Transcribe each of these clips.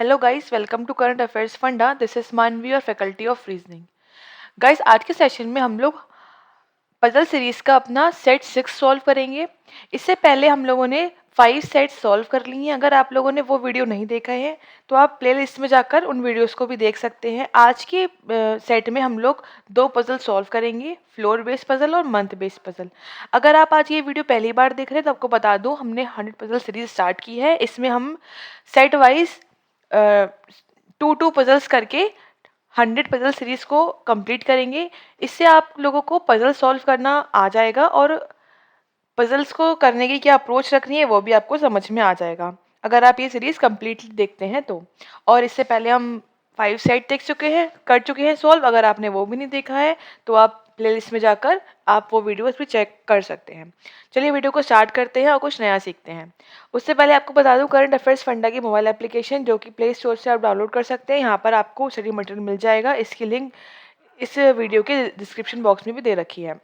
Hello guys, welcome to current affairs funda. This is Manvi और faculty of reasoning. Guys, आज के session में हम लोग पजल सीरीज का अपना सेट 6 सॉल्व करेंगे। इससे पहले हम लोगों ने 5 सेट सॉल्व कर लिए हैं। अगर आप लोगों ने वो वीडियो नहीं देखा है तो आप प्लेलिस्ट में जाकर उन वीडियोस को भी देख सकते हैं। आज के सेट में हम लोग 2 पजल सॉल्व करेंगे, फ्लोर बेस्ड पजल और मंथ बेस्ड पजल। अगर आप आज ये वीडियो पहली बार देख रहे हैं तो आपको बता दूं, हमने 100 पजल सीरीज स्टार्ट की है। इसमें हम सेट वाइज 2 पजल्स करके 100 पजल सीरीज को कंप्लीट करेंगे। इससे आप लोगों को पजल सॉल्व करना आ जाएगा और पजल्स को करने की क्या अप्रोच रखनी है वो भी आपको समझ में आ जाएगा अगर आप ये सीरीज कंप्लीटली देखते हैं तो। और इससे पहले हम 5 सेट देख चुके हैं, कर चुके हैं सॉल्व। अगर आपने वो भी नहीं देखा है तो आप प्लेलिस्ट में जाकर आप वो वीडियोस भी चेक कर सकते हैं। चलिए वीडियो को स्टार्ट करते हैं और कुछ नया सीखते हैं। उससे पहले आपको बता दूं, करंट अफेयर्स फंडा की मोबाइल एप्लीकेशन जो कि प्ले स्टोर से आप डाउनलोड कर सकते हैं। यहाँ पर आपको स्टडी मटेरियल मिल जाएगा। इसकी लिंक इस वीडियो के डिस्क्रिप्शन बॉक्स में भी दे रखी है।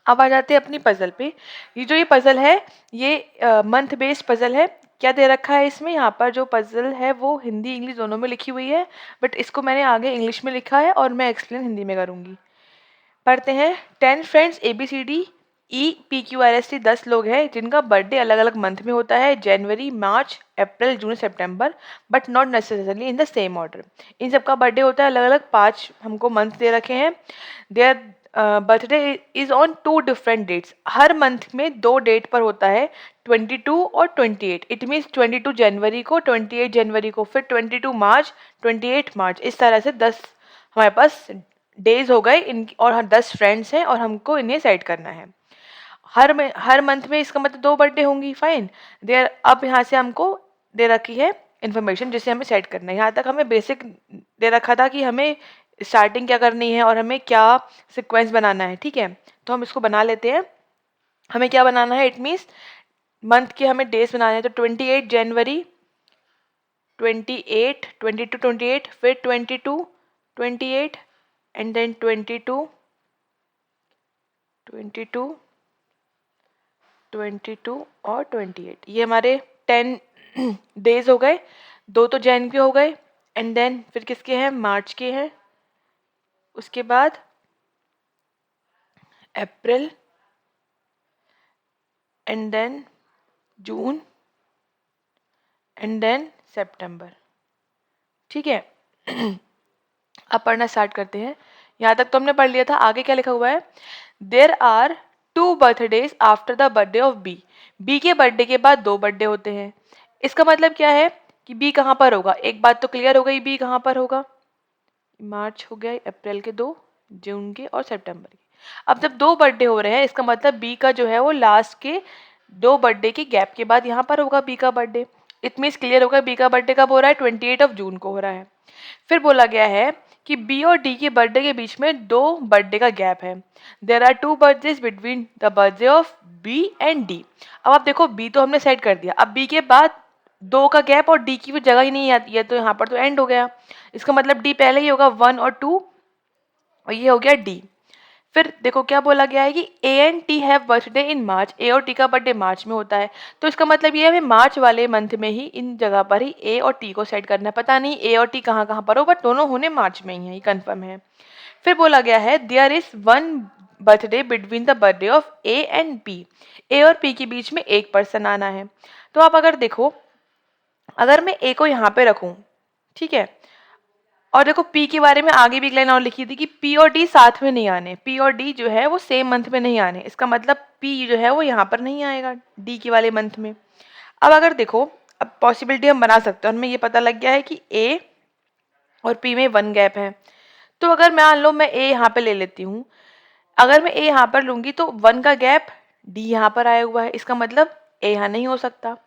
अब आ जाते हैं अपनी पजल पे। ये पजल है ये मंथ बेस्ड पजल है। क्या दे रखा है इसमें? यहाँ पर जो पजल है वो हिंदी इंग्लिश दोनों में लिखी हुई है, बट इसको मैंने आगे इंग्लिश में लिखा है और मैं एक्सप्लेन हिंदी में करूँगी। पढ़ते हैं। 10 फ्रेंड्स ABCD EPQRST 10 लोग हैं जिनका बर्थडे अलग अलग मंथ में होता है, जनवरी, मार्च, अप्रैल, जून, सितंबर, but not necessarily in the same order. इन सबका बर्थडे होता है अलग अलग, 5 हमको मंथ दे रखे हैं। Their birthday is on 2 different dates. हर मंथ में 2 डेट पर होता है, 22 और 28। इट मीन्स 22 जनवरी को, 28 जनवरी को, फिर 22 मार्च, 28 मार्च। इस तरह से 10 हमारे पास डेज हो गए इन, और 10 फ्रेंड्स हैं और हमको इन्हें सेट करना है। हर मंथ में इसका मतलब 2 बर्थडे होंगी। फाइन। देयर अब यहाँ से हमको दे रखी है इन्फॉर्मेशन जिसे हमें सेट करना है। यहाँ तक हमें बेसिक दे रखा था कि हमें स्टार्टिंग क्या करनी है और हमें क्या सिक्वेंस बनाना है। ठीक है, तो हम इसको बना लेते हैं। हमें क्या बनाना है? इट मीन्स मंथ के हमें डेज बनाने हैं। तो 28 जनवरी, 28, 22, 28, फिर 22, 28 एंड देन 22, 22, 22 और 28। ये हमारे 10 डेज हो गए। 2 तो जैन के हो गए एंड देन फिर किसके हैं? मार्च के हैं। उसके बाद April and then June and then सितंबर। ठीक है, अब पढ़ना स्टार्ट करते हैं। यहाँ तक तो हमने पढ़ लिया था। आगे क्या लिखा हुआ है? There are 2 birthdays after the birthday of B. B के बर्थडे के बाद 2 बर्थडे होते हैं। इसका मतलब क्या है कि बी कहाँ पर होगा? एक बात तो क्लियर हो गई, बी कहाँ पर होगा। मार्च हो गया, अप्रैल के 2, जून के और सितंबर के। अब जब 2 बर्थडे हो रहे हैं, इसका मतलब बी का जो है वो लास्ट के 2 बर्थडे के गैप के बाद यहाँ पर होगा बी का बर्थडे। इट मीन्स क्लियर होगा बी का बर्थडे कब हो रहा है? 28 ऑफ जून को हो रहा है। फिर बोला गया है कि बी और डी के बर्थडे के बीच में 2 बर्थडे का गैप है। There are 2 birthdays between the birthday of B and D. अब आप देखो, बी तो हमने सेट कर दिया। अब बी के बाद 2 का गैप और डी की भी जगह ही नहीं आती है, तो यहाँ पर तो एंड हो गया। इसका मतलब डी पहले ही होगा 1 और 2, और ये हो गया डी। फिर देखो क्या बोला गया है कि A and T have birthday in March. A और टी का बर्थडे मार्च में होता है, तो इसका मतलब ये है हमें मार्च वाले मंथ में ही इन जगह पर ही ए और टी को सेट करना है। पता नहीं ए और टी कहाँ कहाँ पर हो, बट दोनों होने मार्च में ही है, ये कंफर्म है। फिर बोला गया है there is 1 birthday between the birthday of A and P. A और पी के बीच में एक पर्सन आना है। तो आप अगर देखो, अगर मैं ए को यहाँ पे रखूँ, ठीक है, और देखो पी के बारे में आगे भी एक लाइन और लिखी थी कि पी और डी साथ में नहीं आने। पी और डी जो है वो सेम मंथ में नहीं आने। इसका मतलब पी जो है वो यहाँ पर नहीं आएगा डी के वाले मंथ में। अब अगर देखो, अब पॉसिबिलिटी हम बना सकते हैं। हमें ये पता लग गया है कि ए और पी में 1 गैप है। तो अगर मान लो मैं ए यहाँ पे ले लेती हूँ, अगर मैं ए यहाँ पर लूंगी तो 1 का गैप डी यहाँ पर आया हुआ है। इसका मतलब ए यहाँ नहीं हो सकता।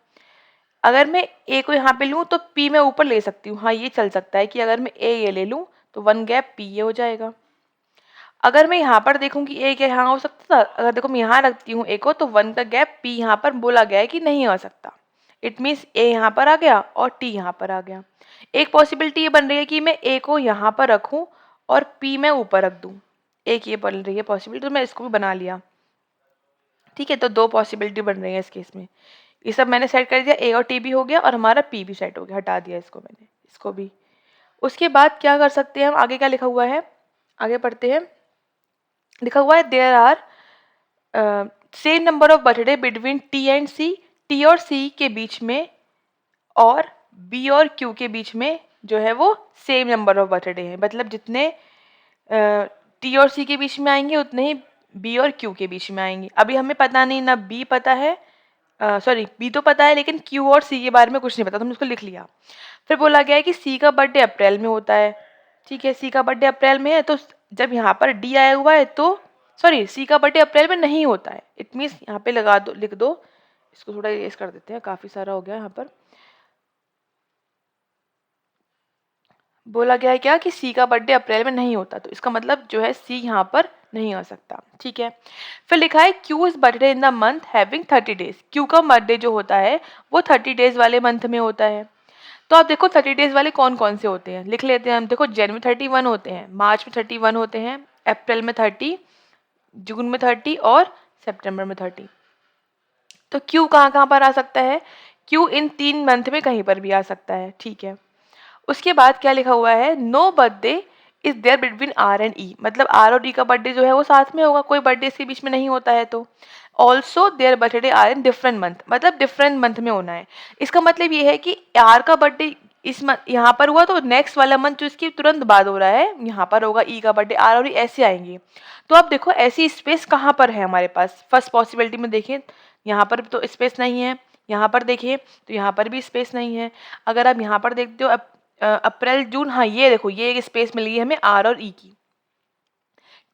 अगर मैं ए को यहाँ पे लूँ तो पी मैं ऊपर ले सकती हूँ। हाँ, ये चल सकता है कि अगर मैं ए ये ले लूँ तो 1 गैप पी ये हो जाएगा। अगर मैं यहाँ पर देखूँ कि ए क्या यहाँ हो सकता था, अगर देखो मैं यहाँ रखती हूँ ए को, तो 1 का गैप पी यहाँ पर बोला गया है कि नहीं आ सकता। इट मीन्स ए यहाँ पर आ गया और टी यहाँ पर आ गया। एक पॉसिबिलिटी ये बन रही है कि मैं ए को यहाँ पर रखूँ और पी मैं ऊपर रख दूँ। एक ये बन रही है पॉसिबिलिटी, तो मैं इसको भी बना लिया। ठीक है, तो 2 पॉसिबिलिटी बन रही है इस केस में। ये सब मैंने सेट कर दिया, ए और टी भी हो गया और हमारा पी भी सेट हो गया, हटा दिया इसको मैंने, इसको भी। उसके बाद क्या कर सकते हैं हम, आगे क्या लिखा हुआ है, आगे पढ़ते हैं। लिखा हुआ है there are same number of birthday between T and C, T और सी के बीच में और बी और क्यू के बीच में जो है वो सेम नंबर ऑफ बर्थडे है, मतलब जितने टी और सी के बीच में आएंगे उतने ही बी और क्यू के बीच में आएंगे। अभी हमें पता नहीं, ना बी पता है, सॉरी बी तो पता है लेकिन क्यू और सी के बारे में कुछ नहीं पता, तो हमने उसको लिख लिया। फिर बोला गया है कि सी का बर्थडे अप्रैल में होता है, ठीक है, सी का बर्थडे अप्रैल में है, तो जब यहाँ पर डी आया हुआ है तो सॉरी सी का बर्थडे अप्रैल में नहीं होता है, इट मीन्स यहाँ पे लगा दो, लिख दो, इसको थोड़ा इरेज कर देते हैं, काफी सारा हो गया यहाँ पर। बोला गया है क्या कि सी का बर्थडे अप्रैल में नहीं होता, तो इसका मतलब जो है सी यहाँ पर नहीं आ सकता, ठीक है। फिर लिखा है Q is birthday in the month having 30 days, Q का बर्थडे जो होता है वो 30 डेज वाले मंथ में होता है। तो आप देखो 30 डेज वाले कौन कौन से होते हैं, लिख लेते हैं हम। देखो जनवरी 31 होते हैं, मार्च में 31 होते हैं, अप्रैल में 30, जून में 30 और सितंबर में 30। तो क्यू कहाँ कहाँ पर आ सकता है, क्यू इन 3 मंथ में कहीं पर भी आ सकता है, ठीक है। उसके बाद क्या लिखा हुआ है, no birthday is there between R and E, मतलब आर और ई का बर्थडे जो है वो साथ में होगा, कोई बर्थडे इसके बीच में नहीं होता है। तो also their birthday are in different month, मतलब डिफरेंट मंथ में होना है। इसका मतलब ये है कि आर का बर्थडे इस मंथ यहाँ पर हुआ तो नेक्स्ट वाला मंथ जो इसके तुरंत बाद हो रहा है यहाँ पर होगा ई का बर्थडे, आर और ई ऐसे आएंगे। तो आप देखो ऐसी स्पेस कहाँ पर है हमारे पास, फर्स्ट पॉसिबिलिटी में देखें यहाँ पर तो स्पेस नहीं है, यहाँ पर देखिए तो यहाँ पर भी स्पेस नहीं है। अगर आप यहाँ पर देखते हो अप्रैल जून, हाँ ये देखो ये एक स्पेस मिली है हमें आर और ई की,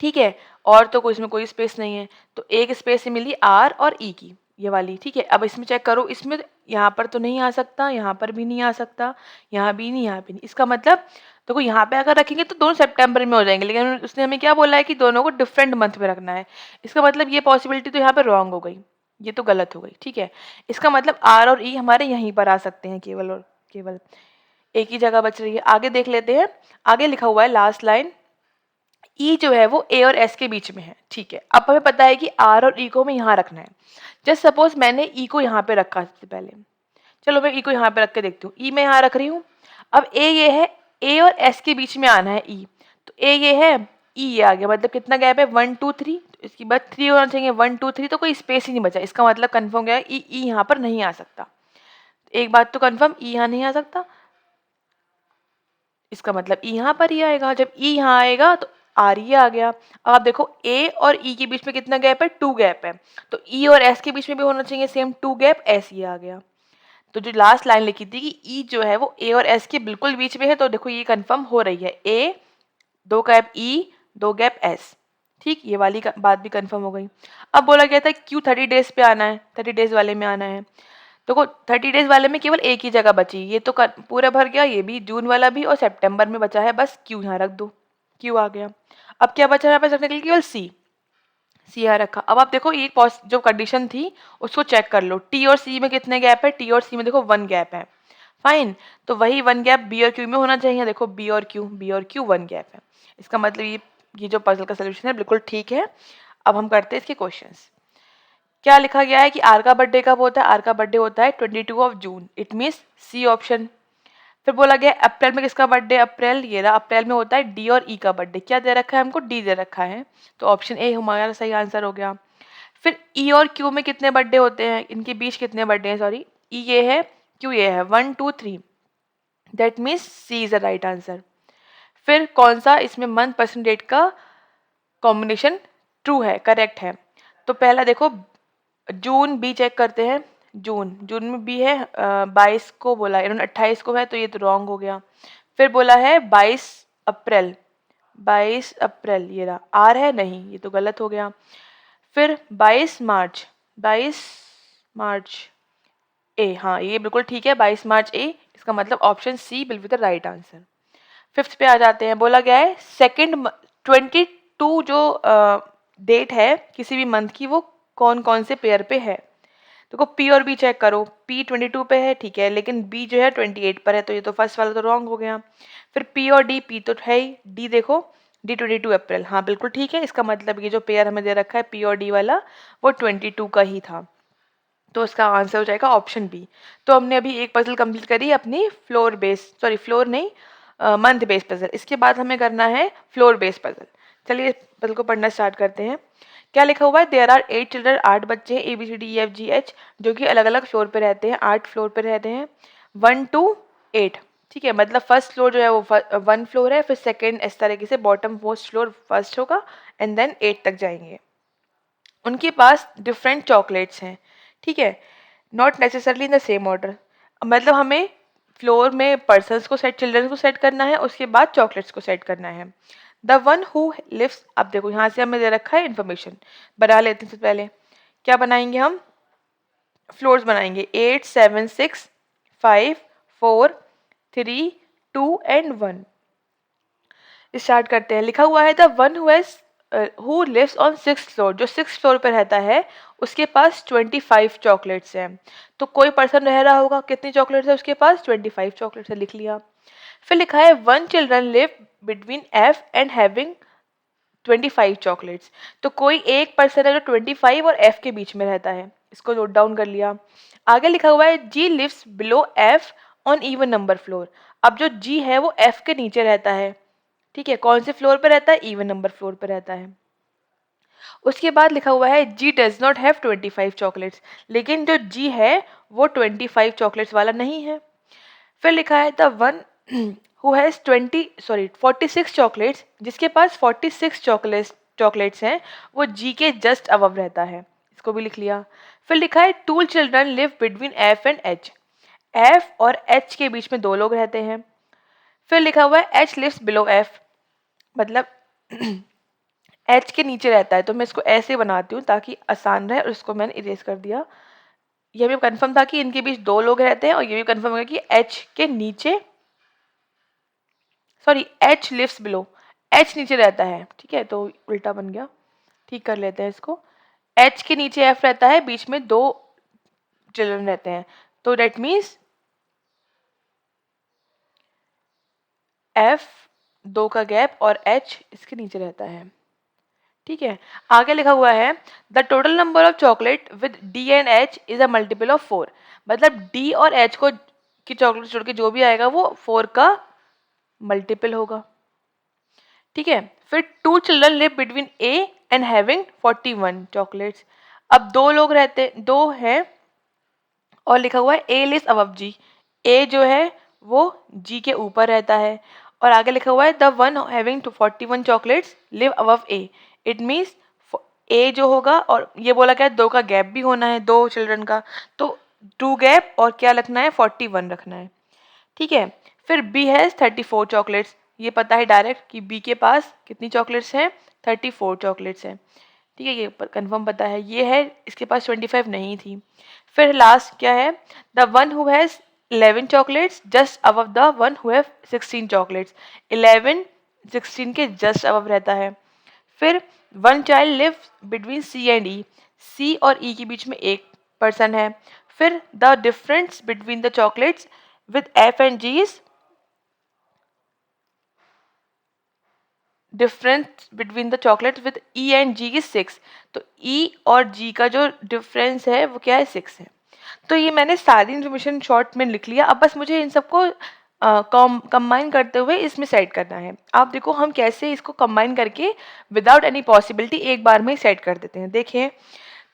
ठीक है, और तो कोई इसमें कोई स्पेस नहीं है, तो एक स्पेस मिली आर और ई की, ये वाली, ठीक है। अब इसमें चेक करो, इसमें यहाँ पर तो नहीं आ सकता, यहाँ पर भी नहीं आ सकता, यहाँ भी नहीं, यहाँ भी नहीं। इसका मतलब देखो यहाँ पे अगर रखेंगे तो दोनों सितंबर में हो जाएंगे, लेकिन उसने हमें क्या बोला है कि दोनों को डिफरेंट मंथ में रखना है। इसका मतलब ये पॉसिबिलिटी तो यहाँ पे रॉन्ग हो गई, ये तो गलत हो गई, ठीक है। इसका मतलब आर और ई हमारे यहीं पर आ सकते हैं केवल और केवल, एक ही जगह बच रही है। आगे देख लेते हैं, आगे लिखा हुआ है लास्ट लाइन, ई जो है वो ए और एस के बीच में है, ठीक है। अब हमें पता है कि आर और ई को हमें यहाँ रखना है। जस्ट सपोज मैंने ई को यहाँ पे रखा सबसे पहले, चलो मैं ई को यहाँ पे रख के देखती हूँ, ई मैं यहाँ रख रही हूँ। अब ए ये है, ए और एस के बीच में आना है ई, तो ए ये है, ई ये आ गया, मतलब कितना गैप है 1 2 3, तो इसके बाद 3 होना चाहिए, 1 2 3, तो कोई स्पेस ही नहीं बचा। इसका मतलब कन्फर्म गया ई, ई यहाँ पर नहीं आ सकता। एक बात तो कन्फर्म, ई यहाँ नहीं आ सकता, इसका मतलब ई यहाँ पर ही आएगा। जब ई यहाँ आएगा तो आर ये आ गया। अब आप देखो ए और ई के बीच में कितना गैप है, 2 गैप है, तो ई और एस के बीच में भी होना चाहिए सेम 2 गैप, एस ये आ गया। तो जो लास्ट लाइन लिखी थी कि ई जो है वो ए और एस के बिल्कुल बीच में है, तो देखो ये कंफर्म हो रही है, ए 2 गैप ई 2 गैप एस, ठीक, ये वाली बात भी कंफर्म हो गई। अब बोला गया था क्यू 30 डेज पे आना है, 30 डेज वाले में आना है। देखो 30 डेज वाले में केवल एक ही जगह बची, ये तो पूरा भर गया, ये भी जून वाला भी, और सितंबर में बचा है बस क्यू, यहाँ रख दो, क्यू आ गया। अब क्या बचा यहाँ पे रखने के लिए, केवल सी, सी यहाँ रखा। अब आप देखो ये जो कंडीशन थी उसको चेक कर लो, टी और सी में कितने गैप है, टी और सी में देखो 1 गैप है, फाइन, तो वही 1 गैप बी और क्यू में होना चाहिए। देखो बी और क्यू, बी और क्यू 1 गैप है। इसका मतलब ये जो पजल का सोल्यूशन है बिल्कुल ठीक है। अब हम करते हैं इसके क्वेश्चंस। क्या लिखा गया है कि आर का बर्थडे कब होता है, आर का बर्थडे होता है 22 of June, it means C option. फिर बोला गया अप्रैल में किसका बर्थडे, अप्रैल ये रहा, अप्रैल में होता है डी और ई का बर्थडे, क्या दे रखा है हमको, डी दे रखा है, तो ऑप्शन ए हमारा सही आंसर हो गया। फिर ई और क्यू में कितने बर्थडे होते हैं, इनके बीच कितने बर्थडे हैं, सॉरी ई ये है क्यू ये है, 1 2 3, that means C is the right answer. फिर कौन सा इसमें मंथ परसेंट डेट का कॉम्बिनेशन ट्रू है, करेक्ट है, तो पहला देखो जून, बी चेक करते हैं, जून, जून में बी है, 22 को बोला, इन्होंने 28 को है, तो ये तो रॉन्ग हो गया। फिर बोला है 22 अप्रैल, 22 अप्रैल ये रहा, आर है नहीं, ये तो गलत हो गया। फिर 22 मार्च, 22 मार्च ए, हाँ ये बिल्कुल ठीक है, 22 मार्च ए, इसका मतलब option C will be the right answer. Fifth पे आ जाते हैं, बोला गया है सेकेंड 22 जो डेट है किसी भी मंथ की वो कौन कौन से पेयर पे है। देखो पी और बी चेक करो, पी 22 पे है, ठीक है, लेकिन बी जो है 28 पर है, तो ये तो फर्स्ट वाला तो रॉन्ग हो गया। फिर पी और डी, पी तो है ही, डी देखो डी 22 अप्रैल, हाँ बिल्कुल ठीक है, इसका मतलब ये जो पेयर हमें दे रखा है पी और डी वाला वो 22 का ही था, तो उसका आंसर हो जाएगा ऑप्शन बी। तो हमने अभी एक पजल कंप्लीट करी अपनी फ्लोर नहीं, मंथ बेस्ड पजल। इसके बाद हमें करना है फ्लोर बेस्ड पजल। चलिए पजल को पढ़ना स्टार्ट करते हैं। क्या लिखा हुआ है? देयर आर 8 चिल्ड्रन, 8 बच्चे हैं, ABCDEFGH, जो कि अलग अलग फ्लोर पे रहते हैं, 8 फ्लोर पे रहते हैं, 1 to 8। ठीक है, मतलब फर्स्ट फ्लोर जो है वो 1 फ्लोर है, फिर सेकेंड इस तरीके से बॉटम मोस्ट फ्लोर फर्स्ट होगा एंड देन 8 तक जाएंगे। उनके पास डिफरेंट चॉकलेट्स हैं। ठीक है, not necessarily in the same order. मतलब हमें फ्लोर में पर्सन्स को सेट, चिल्ड्रन को सेट करना है, उसके बाद चॉकलेट्स को सेट करना है। द वन हु लिव्स, अब देखो यहाँ से हमें दे रखा है इन्फॉर्मेशन, बना लेते हैं। सबसे पहले क्या बनाएंगे हम? फ्लोर्स बनाएंगे, 8 7 6 5 4 3 2 एंड 1। स्टार्ट करते हैं। लिखा हुआ है the one who lives on 6th floor, जो 6th फ्लोर पर रहता है उसके पास 25 चॉकलेट्स हैं। तो कोई पर्सन रह रहा होगा, कितनी चॉकलेट्स है उसके पास? 25 चॉकलेट्स है, लिख लिया। फिर लिखा है one children live between F and having 25 chocolates. तो कोई एक पर्सन है जो 25 और एफ के बीच में रहता है, इसको नोट डाउन कर लिया। आगे लिखा हुआ है G lives below F on even number floor. अब जो जी है वो एफ के नीचे रहता है। ठीक है, कौन से फ्लोर पर रहता है? इवन नंबर फ्लोर पर रहता है। उसके बाद लिखा हुआ है जी डज नॉट हैव 25 चॉकलेट्स, लेकिन जो जी है वो 25 चॉकलेट्स वाला नहीं है। फिर लिखा है the one who has 46 chocolates, जिसके पास 46 चॉकलेट्स हैं, वो जी के जस्ट अबव रहता है, इसको भी लिख लिया। फिर लिखा है two children live between F and H, F और एच के बीच में 2 लोग रहते हैं। फिर लिखा हुआ है एच लिव्स बिलो एफ, मतलब एच के नीचे रहता है। तो मैं इसको ऐसे बनाती हूँ ताकि आसान रहे, और इसको मैंने इरेज कर दिया। ये भी कंफर्म था कि इनके बीच 2 लोग रहते हैं, और ये भी कंफर्म हो गया कि एच के नीचे, sorry H lives below, H नीचे रहता है। ठीक है, तो उल्टा बन गया, ठीक कर लेते हैं इसको। एच के नीचे एफ रहता है, बीच में 2 चिल्ड्रन रहते हैं, तो डेट मीन्स एफ 2 का गैप और एच इसके नीचे रहता है। ठीक है, आगे लिखा हुआ है the total number of chocolate with D and H is a multiple of 4। मतलब डी और एच को की चॉकलेट जोड़ के जो भी आएगा वो 4 का मल्टीपल होगा। ठीक है, फिर two children live between A and having 41 chocolates. अब 2 लोग रहते, 2 हैं, और लिखा हुआ है ए लिव्स अबव जी, ए जो है वो जी के ऊपर रहता है। और आगे लिखा हुआ है the one having 41 chocolates live above A, it means A जो होगा, और ये बोला क्या है 2 का गैप भी होना है 2 चिल्ड्रन का, तो 2 गैप और क्या रखना है? 41 रखना है। ठीक है, फिर बी हैज़ 34 चॉकलेट्स, ये पता है डायरेक्ट कि बी के पास कितनी चॉकलेट्स हैं? 34 चॉकलेट्स हैं। ठीक है, ये कंफर्म पता है। ये है, इसके पास 25 नहीं थी। फिर लास्ट क्या है? The one who has 11 chocolates just above the one who have 16 chocolates. 11 16 के जस्ट अबव रहता है। फिर one child live between C and E, C और ई के बीच में एक पर्सन है। फिर the difference between the chocolates with F and G is, difference between the chocolate with E and G is 6। तो ई और जी का जो डिफरेंस है वो क्या है? 6 है। तो ये मैंने सारी इन्फॉर्मेशन शॉर्ट में लिख लिया। अब बस मुझे इन सबको कंबाइन करते हुए इसमें सेट करना है। आप देखो हम कैसे इसको कंबाइन करके विदाउट एनी पॉसिबिलिटी एक बार में ही सेट कर देते हैं। देखिए,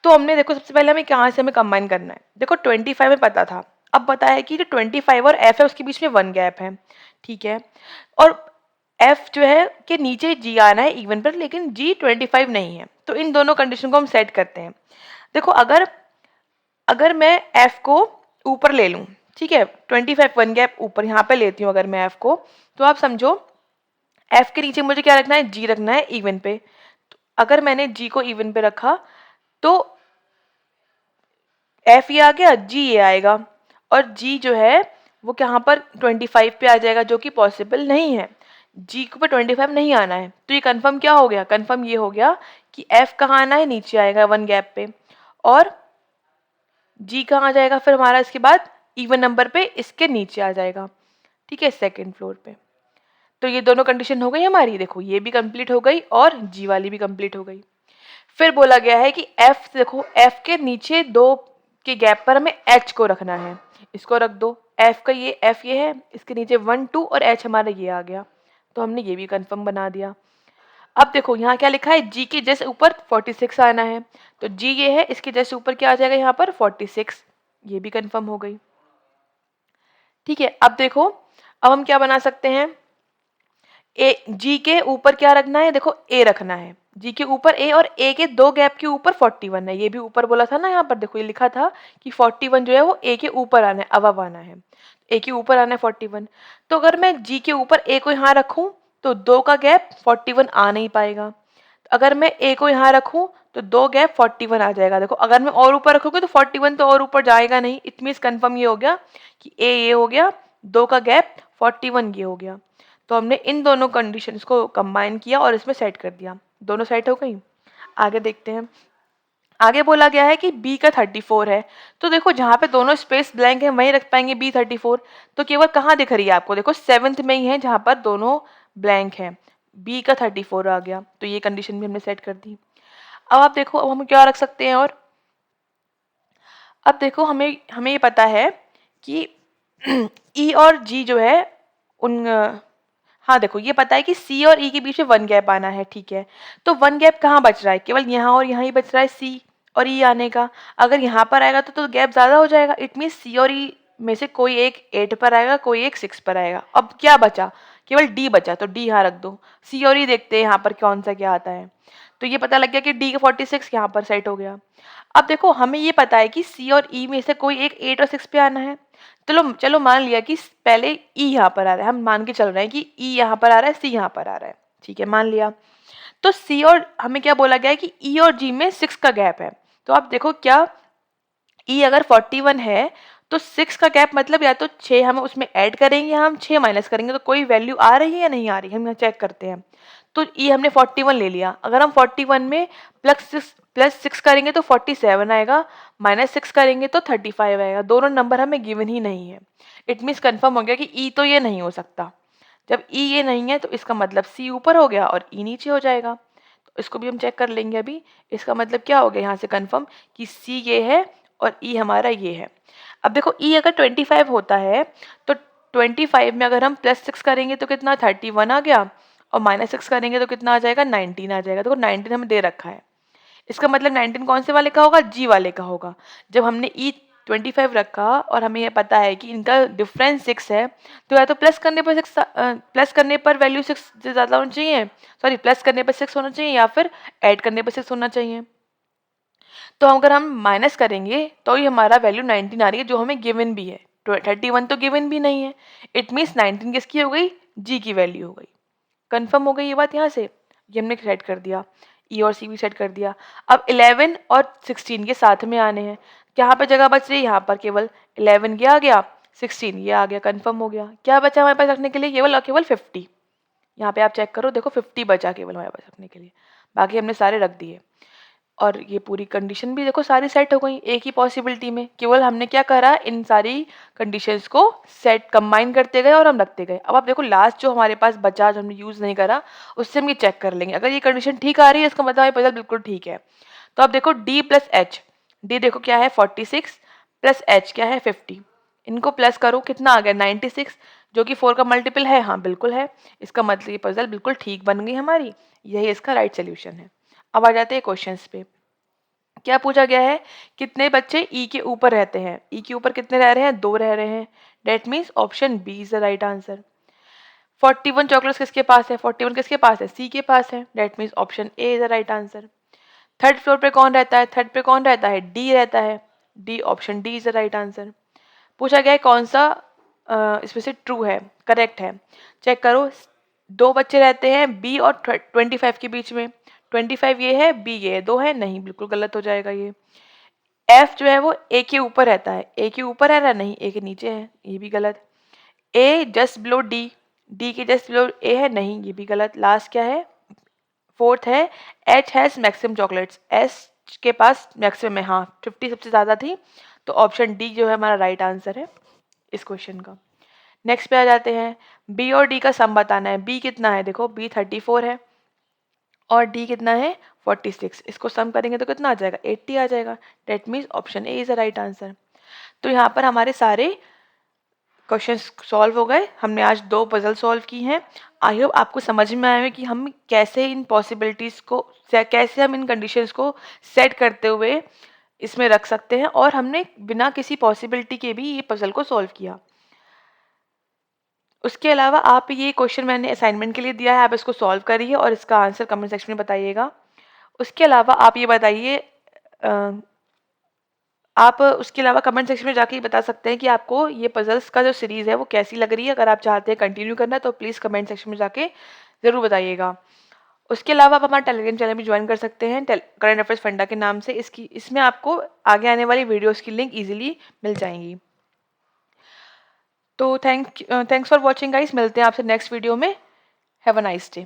तो हमने देखो सबसे पहले हमें कहाँ से हमें कंबाइन करना है। देखो 25 में पता था, अब पता है कि जो 25 और एफ है उसके बीच में 1 गैप है। ठीक है, और एफ जो है कि नीचे जी आना है इवन पर, लेकिन जी 25 नहीं है। तो इन दोनों कंडीशन को हम सेट करते हैं। देखो अगर अगर मैं एफ को ऊपर ले लूँ, ठीक है, 25 1 गैप ऊपर यहाँ पे लेती हूँ अगर मैं एफ को, तो आप समझो एफ के नीचे मुझे क्या रखना है? जी रखना है इवन पे। तो अगर मैंने जी को इवन पे रखा तो एफ ये आ गया, जी ये आएगा, और जी जो है वो यहाँ पर 25 पे आ जाएगा, जो कि पॉसिबल नहीं है। जी को पे 25 नहीं आना है। तो ये कंफर्म क्या हो गया? कंफर्म ये हो गया कि एफ कहाँ आना है? नीचे आएगा 1 गैप पे, और जी कहाँ आ जाएगा फिर हमारा इसके बाद? इवन नंबर पे इसके नीचे आ जाएगा। ठीक है, सेकेंड फ्लोर पे। तो ये दोनों कंडीशन हो गई हमारी। देखो ये भी कंप्लीट हो गई और जी वाली भी कंप्लीट हो गई। फिर बोला गया है कि एफ, देखो एफ के नीचे 2 इसके गैप पर हमें एच को रखना है। इसको रख दो, एफ का ये एफ ये है, इसके नीचे 1 2 और एच हमारा ये आ गया। तो हमने ये भी कंफर्म बना दिया। अब देखो यहाँ क्या लिखा है, जी के जस्ट ऊपर 46 आना है। तो जी ये है, इसके जस्ट ऊपर क्या आ जाएगा यहाँ पर 46। ये भी कंफर्म हो गई। ठीक है, अब देखो अब हम क्या बना सकते हैं, ए जी के ऊपर क्या रखना है, देखो ए रखना है। जी के ऊपर ए और ए के दो गैप के ऊपर 41 है। ये भी ऊपर बोला था ना, यहाँ पर देखो ये लिखा था कि 41 जो है वो ए के ऊपर आना है, अबव आना है। ए के ऊपर आना है 41। तो अगर मैं जी के ऊपर ए को यहाँ रखूँ तो दो का गैप 41 आ नहीं पाएगा। अगर मैं ए को यहाँ रखूँ तो दो गैप 41 आ जाएगा। देखो अगर मैं और ऊपर रखूँगी तो 41 तो और ऊपर जाएगा नहीं। इट मीन्स कन्फर्म ये हो गया कि ए ये हो गया, दो का गैप 41 ये हो गया। तो हमने इन दोनों कंडीशंस को कंबाइन किया और इसमें सेट कर दिया। दोनों सेट हो गई। आगे देखते हैं। आगे बोला गया है कि बी का 34 है। तो देखो जहाँ पे दोनों स्पेस ब्लैंक है वहीं रख पाएंगे बी 34। तो केवल कहाँ दिख रही है आपको, देखो 7th में ही है जहाँ पर दोनों ब्लैंक है। बी का 34 आ गया। तो ये कंडीशन भी हमने सेट कर दी। अब आप देखो अब हम क्या रख सकते हैं, और अब देखो हमें हमें ये पता है कि ई और जी जो है उन हाँ देखो ये पता है कि सी और ई के बीच में 1 गैप आना है। ठीक है, तो 1 गैप कहाँ बच रहा है, केवल यहाँ और यहाँ ही बच रहा है सी और ई आने का। अगर यहाँ पर आएगा तो गैप ज़्यादा हो जाएगा। इट मीन्स सी और ई में से कोई एक 8 पर आएगा, कोई एक 6 पर आएगा। अब क्या बचा, केवल डी बचा। तो डी यहाँ रख दो। सी और ई देखते हैं यहाँ पर कौन सा क्या आता है। तो ये पता लग गया कि डी का 46 यहाँ पर सेट हो गया। अब देखो हमें ये पता है कि सी और ई में से कोई एक 8 और 6 पे आना है। चलो चलो मान लिया कि पहले ई यहाँ पर आ रहा है, हम मान के चल रहे हैं कि ई यहाँ पर आ रहा है, सी यहाँ पर आ रहा है। ठीक है, मान लिया। तो सी और हमें क्या बोला गया है कि ई और जी में 6 का गैप है। तो आप देखो क्या ई अगर 41 है तो 6 का गैप मतलब या तो 6 हम उसमें ऐड करेंगे या हम 6 माइनस करेंगे। तो कोई वैल्यू आ रही है या नहीं आ रही, हम यहाँ चेक करते हैं। तो ई हमने 41 ले लिया। अगर हम 41 में प्लस 6 करेंगे तो 47 आएगा, -6 करेंगे तो 35 आएगा। दोनों नंबर हमें गिवन ही नहीं है। इट मीन्स कन्फर्म हो गया कि ई तो ये नहीं हो सकता। जब ई ये नहीं है तो इसका मतलब सी ऊपर हो गया और ई नीचे हो जाएगा। तो इसको भी हम चेक कर लेंगे अभी। इसका मतलब क्या हो गया यहाँ से कन्फर्म कि सी ये है और ई हमारा ये है। अब देखो ई अगर 25 होता है तो 25 में अगर हम +6 करेंगे तो कितना 31 आ गया, और -6 करेंगे तो कितना आ जाएगा 19 आ जाएगा। देखो 19 हमें दे रखा है। इसका मतलब 19 कौन से वाले का होगा, जी वाले का होगा। जब हमने ई 25 रखा और हमें यह पता है कि इनका डिफरेंस 6 है, तो या तो प्लस करने पर वैल्यू 6 से ज़्यादा होनी चाहिए, सॉरी प्लस करने पर 6 होना चाहिए, या फिर ऐड करने पर 6 होना चाहिए। तो अगर हम माइनस करेंगे तो ही हमारा वैल्यू 19 आ रही है, जो हमें गिवन भी है। 31 तो गिवन भी नहीं है। इट मीन्स 19 किसकी हो गई, जी की वैल्यू हो गई। कंफर्म हो गई ये बात यहाँ से। ये हमने सेट कर दिया, ई और सी भी सेट कर दिया। अब 11 और 16 के साथ में आने हैं। यहाँ पे जगह बच रही है, यहाँ पर केवल 11 ये आ गया, 16 ये आ गया। कंफर्म हो गया। क्या बचा हमारे पास रखने के लिए, केवल और केवल 50। यहाँ पे आप चेक करो, देखो 50 बचा केवल हमारे पास रखने के लिए। बाकी हमने सारे रख दिए। और ये पूरी कंडीशन भी देखो सारी सेट हो गई एक ही पॉसिबिलिटी में। केवल हमने क्या करा, इन सारी कंडीशंस को सेट कंबाइन करते गए और हम रखते गए। अब आप देखो लास्ट जो हमारे पास बचा, जो हमने यूज़ नहीं करा, उससे हम ये चेक कर लेंगे। अगर ये कंडीशन ठीक आ रही है इसका मतलब हमारी पजल बिल्कुल ठीक है। तो आप देखो डी प्लस एच, डी देखो क्या है 46 प्लस एच क्या है 50। इनको प्लस करो, कितना आ गया 96, जो कि 4 का मल्टीपल है। हाँ बिल्कुल है। इसका मतलब ये पजल बिल्कुल ठीक बन गई हमारी। यही इसका राइट सोल्यूशन है। अब आ जाते हैं क्वेश्चंस पे। क्या पूछा गया है, कितने बच्चे ई के ऊपर रहते हैं। ई के ऊपर कितने रह रहे हैं, 2 रह रहे हैं। That means option B is the right answer. 41 chocolates किसके पास है, 41 किसके पास है, सी के पास है। Date means option A is the right answer. Third floor पे कौन रहता है, थर्ड पे कौन रहता है, डी रहता है। D option D is the right answer. पूछा गया है कौन सा इसमें से ट्रू है, करेक्ट है। चेक करो, 2 बच्चे रहते हैं बी और 25 के बीच में। 25 ये है, बी ये है, 2 है नहीं, बिल्कुल गलत हो जाएगा ये। एफ जो है वो ए के ऊपर रहता है, ए के ऊपर है ना, नहीं ए के नीचे है, ये भी गलत। ए जस्ट बिलो डी, डी के जस्ट बिलो ए है, नहीं ये भी गलत। लास्ट क्या है, फोर्थ है, H has maximum chocolates, S के पास मैक्सिमम है। हाँ 50 सबसे ज़्यादा थी, तो ऑप्शन डी जो है हमारा राइट आंसर है इस क्वेश्चन का। नेक्स्ट पे आ जाते हैं, बी और डी का सम बताना है। बी कितना है, देखो बी 34 है और डी कितना है 46। इसको सम करेंगे तो कितना आ जाएगा 80 आ जाएगा। Date means option A is the right answer. तो यहाँ पर हमारे सारे क्वेश्चंस सॉल्व हो गए। हमने आज 2 पजल सॉल्व की हैं। आई होप आपको समझ में आया है कि हम कैसे इन पॉसिबिलिटीज़ को कैसे हम इन कंडीशंस को सेट करते हुए इसमें रख सकते हैं, और हमने बिना किसी पॉसिबिलिटी के भी ये पजल को सॉल्व किया। उसके अलावा आप ये क्वेश्चन मैंने असाइनमेंट के लिए दिया है, आप इसको सॉल्व करिए और इसका आंसर कमेंट सेक्शन में बताइएगा। उसके अलावा आप ये बताइए, आप उसके अलावा कमेंट सेक्शन में जाके ये बता सकते हैं कि आपको ये पजल्स का जो सीरीज़ है वो कैसी लग रही है। अगर आप चाहते हैं कंटिन्यू करना तो प्लीज़ कमेंट सेक्शन में जाके ज़रूर बताइएगा। उसके अलावा आप हमारा टेलीग्राम चैनल भी ज्वाइन कर सकते हैं करंट अफेयर्स फंडा के नाम से। इसमें आपको आगे आने वाली वीडियोज़ की लिंक ईजिली मिल जाएंगी। तो थैंक्स फॉर वॉचिंग गाइस। मिलते हैं आपसे नेक्स्ट वीडियो में। Have a nice day.